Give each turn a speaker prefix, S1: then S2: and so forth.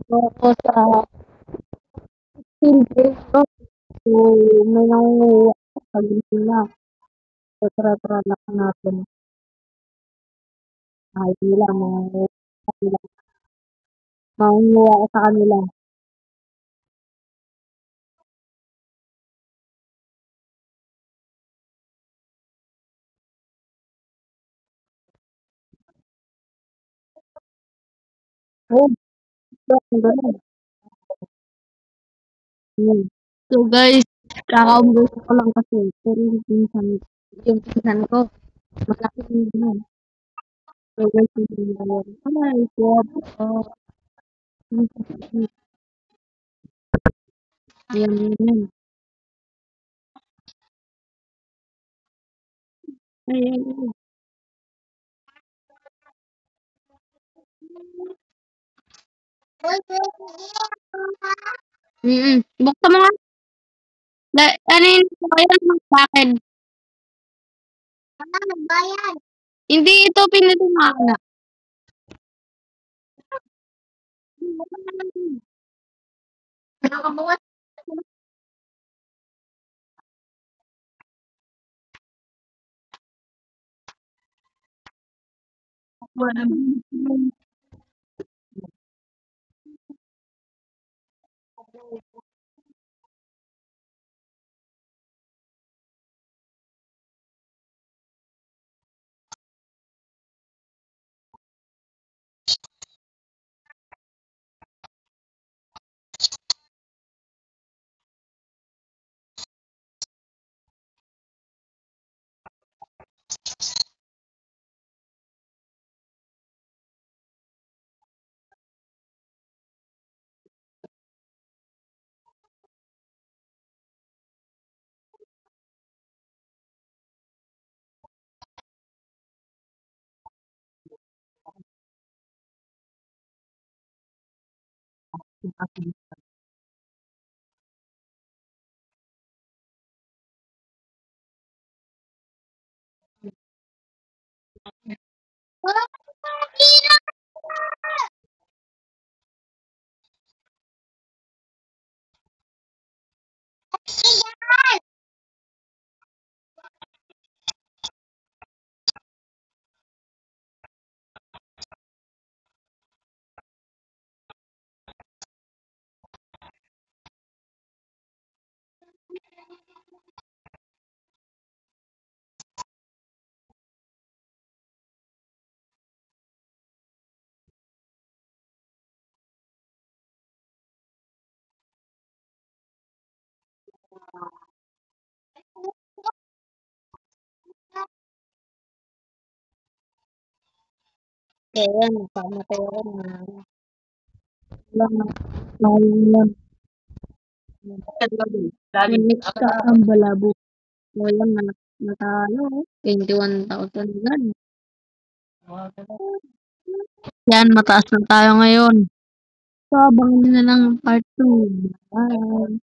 S1: Tapos field trip ko. So, may nangunguha pag sila. So, tara-tara lang natin. Ay, nila, mangunguha ko sa kanila. Oh, ganun. Yun. So guys, kakaumbos ko lang kasi. Pero yung pinsan ko, malaki yung ganun. So guys, hindi na yun. Ay, swap. Ayan, yan. Ayan, yan. Buksan mo nga. Ano yun? Ayan, sa akin. Hindi ito pinatumakan. Ayan, pamatay ako na. Lang, lang. Next ka ang balabo. Walang natalo. 21,000 gan. Yan, mataas na tayo ngayon. So, abangan nyo na lang part 2. Bye.